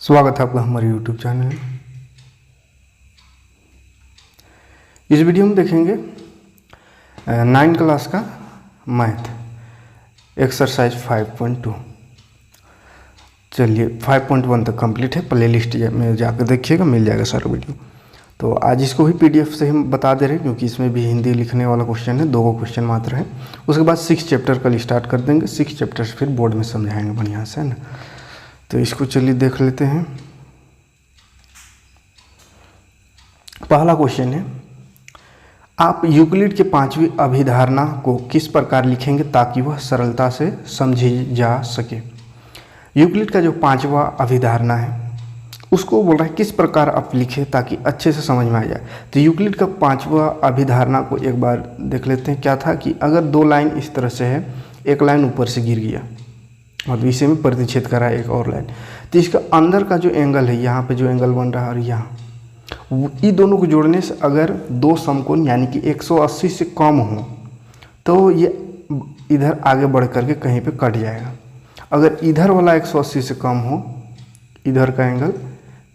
स्वागत है आपका हमारे YouTube चैनल में। इस वीडियो में देखेंगे 9 क्लास का मैथ एक्सरसाइज 5.2। चलिए 5.1 तक कंप्लीट है, प्ले लिस्ट में जाकर देखिएगा, मिल जाएगा सारा वीडियो। तो आज इसको भी PDF से हम बता दे रहे हैं क्योंकि इसमें भी हिंदी लिखने वाला क्वेश्चन है, 2 क्वेश्चन मात्र है। उसके बाद 6 चैप्टर कल स्टार्ट कर देंगे, 6 चैप्टर फिर बोर्ड में समझाएंगे बढ़िया से, है ना। तो इसको चलिए देख लेते हैं। पहला क्वेश्चन है, आप यूक्लिड के 5वीं अभिधारणा को किस प्रकार लिखेंगे ताकि वह सरलता से समझी जा सके। यूक्लिड का जो 5वां अभिधारणा है उसको बोल रहा है किस प्रकार आप लिखें ताकि अच्छे से समझ में आ जाए। तो यूक्लिड का 5वां अभिधारणा को एक बार देख लेते हैं। क्या था कि अगर 2 लाइन इस तरह से है, एक लाइन ऊपर से गिर गया और इसी में प्रतिच्छेद करा एक और लाइन, तो इसका अंदर का जो एंगल है, यहाँ पे जो एंगल बन रहा है और यहाँ, इन दोनों को जोड़ने से अगर 2 समकोण यानी कि 180 से कम हो तो ये इधर आगे बढ़ करके कहीं पे कट जाएगा। अगर इधर वाला 180 से कम हो, इधर का एंगल,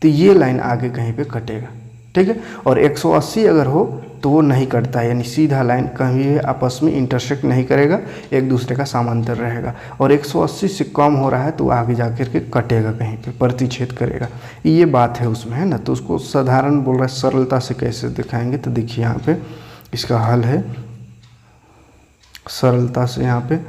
तो ये लाइन आगे कहीं पे कटेगा, ठीक है। और 180 अगर हो तो वो नहीं कटता है, यानी सीधा लाइन कहीं भी आपस में इंटरसेक्ट नहीं करेगा, एक दूसरे का समांतर रहेगा। और 180 से कम हो रहा है तो आगे जा कर के कटेगा, कहीं पे प्रतिच्छेद करेगा। ये बात है उसमें, है ना। तो उसको साधारण बोल रहा है, सरलता से कैसे दिखाएंगे। तो देखिए यहाँ पे इसका हल है, सरलता से यहाँ पे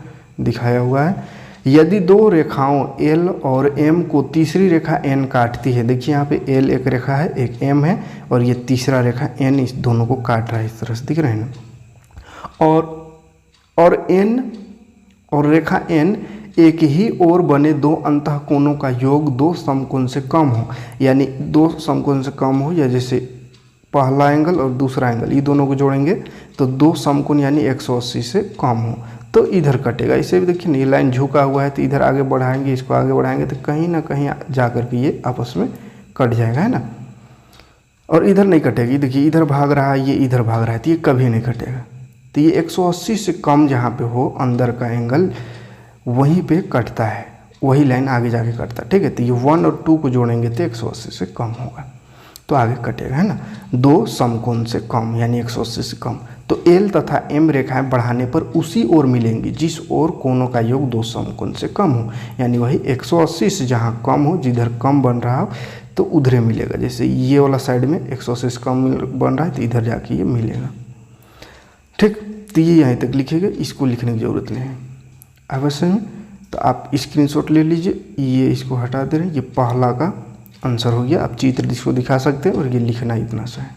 दिखाया हुआ है। यदि 2 रेखाओं L और M को तीसरी रेखा N काटती है, देखिए यहाँ पे L एक रेखा है, एक M है, और ये तीसरा रेखा N इस दोनों को काट रहा है, इस तरह से दिख रहे हैं ना। और N और रेखा N एक ही ओर बने 2 अंतःकोणों का योग 2 समकोण से कम हो, यानी 2 समकोण से कम हो, या जैसे पहला एंगल और दूसरा एंगल, ये दोनों को जोड़ेंगे तो 2 समकोण यानी 180 से कम हो तो इधर कटेगा। इसे भी देखिए, ये लाइन झुका हुआ है तो इधर आगे बढ़ाएंगे, इसको आगे बढ़ाएंगे तो कहीं ना कहीं जा कर के ये आपस में कट जाएगा, है ना। और इधर नहीं कटेगी, देखिए इधर भाग रहा है, ये इधर भाग रहा है, तो ये कभी नहीं कटेगा। तो ये 180 से कम जहाँ पे हो अंदर का एंगल, वहीं पे कटता है, वही लाइन आगे जाके कटता है, ठीक है। तो ये 1 और 2 को जोड़ेंगे तो 180 से कम होगा तो आगे कटेगा, है ना। 2 समकोण से कम यानी 180 से कम। तो L तथा M रेखाएं बढ़ाने पर उसी ओर मिलेंगी जिस ओर कोणों का योग 2 समकोण से कम हो, यानी वही 180 से जहाँ कम हो, जिधर कम बन रहा हो तो उधरे मिलेगा। जैसे ये वाला साइड में 180 से कम बन रहा है तो इधर जाके ये मिलेगा, ठीक। तो ये यहीं तक लिखेगा, इसको लिखने की ज़रूरत नहीं है अवश्य में। तो आप स्क्रीनशॉट ले लीजिए, ये इसको हटा दे रहे हैं, ये पहला का आंसर हो गया। आप चित्र इसको दिखा सकते हैं और ये लिखना इतना सा है,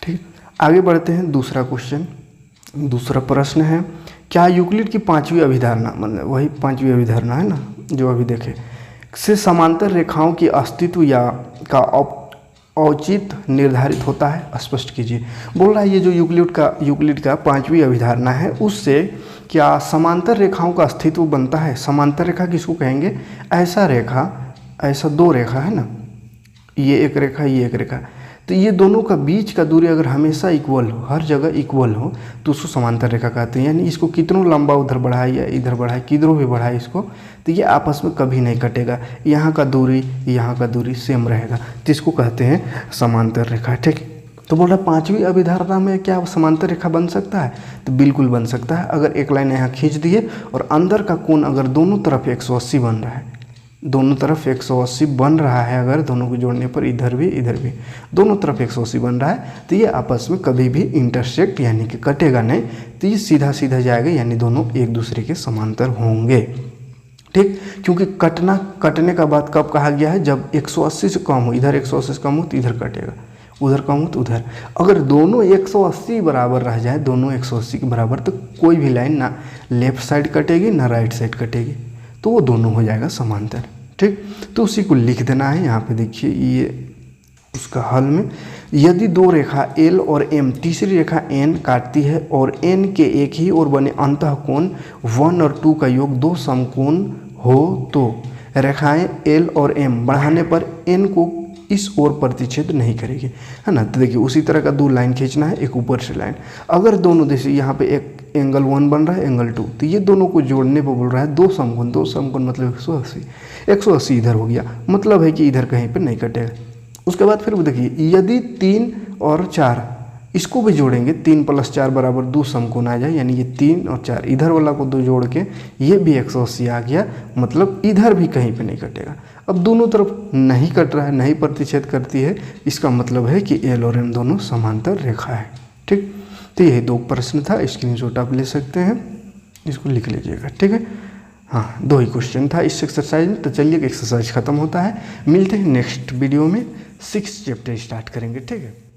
ठीक। आगे बढ़ते हैं, दूसरा क्वेश्चन, दूसरा प्रश्न है, क्या यूक्लिड की 5वीं अभिधारणा, मतलब वही 5वीं अभिधारणा है ना जो अभी देखे, से समांतर रेखाओं की अस्तित्व या का औचित्य निर्धारित होता है, स्पष्ट कीजिए। बोल रहा है ये जो यूक्लिड का 5वीं अभिधारणा है उससे क्या समांतर रेखाओं का अस्तित्व बनता है। समांतर रेखा किसको कहेंगे, ऐसा रेखा, ऐसा 2 रेखा है ना, ये एक रेखा, ये एक रेखा, तो ये दोनों का बीच का दूरी अगर हमेशा इक्वल हो, हर जगह इक्वल हो, तो उसको समांतर रेखा कहते हैं। यानी इसको कितनों लंबा उधर बढ़ाए या इधर बढ़ाए, किधरों भी बढ़ाए इसको, तो ये आपस में कभी नहीं कटेगा। यहाँ का दूरी सेम रहेगा, तो इसको कहते हैं समांतर रेखा, ठीक। तो बोल रहा 5वीं अभिधारणा में क्या समांतर रेखा बन सकता है, तो बिल्कुल बन सकता है। अगर एक लाइन यहाँ खींच दिए और अंदर का कोण अगर दोनों तरफ 180 बन रहा है, दोनों तरफ 180 बन रहा है, अगर दोनों को जोड़ने पर इधर भी दोनों तरफ 180 बन रहा है, तो ये आपस में कभी भी इंटरसेक्ट यानी कि कटेगा नहीं, तो ये सीधा सीधा जाएगा, यानी दोनों एक दूसरे के समांतर होंगे, ठीक। क्योंकि कटने का बात कब कहा गया है, जब 180 से कम हो, इधर 180 से कम हो तो इधर कटेगा, उधर कम हो तो उधर। अगर दोनों 180 बराबर रह जाए, दोनों 180 के बराबर, तो कोई भी लाइन ना लेफ्ट साइड कटेगी ना राइट साइड कटेगी, तो वो दोनों हो जाएगा समांतर, ठीक। तो उसी को लिख देना है। यहाँ पे देखिए ये उसका हल में, यदि 2 रेखा L और M तीसरी रेखा N काटती है और N के एक ही ओर बने अंतःकोण 1 और 2 का योग 2 समकोण हो तो रेखाएं L और M बढ़ाने पर N को इस ओर प्रतिच्छेद नहीं करेगी, है ना। तो देखिए उसी तरह का 2 लाइन खींचना है, एक ऊपर से लाइन। अगर दोनों, जैसे यहाँ पे एक एंगल 1 बन रहा है, एंगल 2, तो ये दोनों को जोड़ने पर बोल रहा है 2 समकोण, 2 समकोण मतलब 180, 180 इधर हो गया, मतलब है कि इधर कहीं पे नहीं कटेगा। उसके बाद फिर देखिए यदि 3 और 4 इसको भी जोड़ेंगे, 3 + 4 बराबर 2 समकोण आ जाए, यानी ये 3 और 4 इधर वाला को 2 जोड़ के ये भी 180 आ गया, मतलब इधर भी कहीं पे नहीं कटेगा। अब दोनों तरफ नहीं कट रहा है, नहीं प्रतिच्छेद करती है, इसका मतलब है कि एल और एम दोनों समांतर रेखा है। ठीक, तो यही 2 प्रश्न था, स्क्रीनशॉट आप ले सकते हैं, इसको लिख लीजिएगा। ठीक है, हाँ 2 ही क्वेश्चन था इस एक्सरसाइज में। तो चलिए एक्सरसाइज खत्म होता है, मिलते हैं नेक्स्ट वीडियो में, 6th चैप्टर स्टार्ट करेंगे। ठीक है।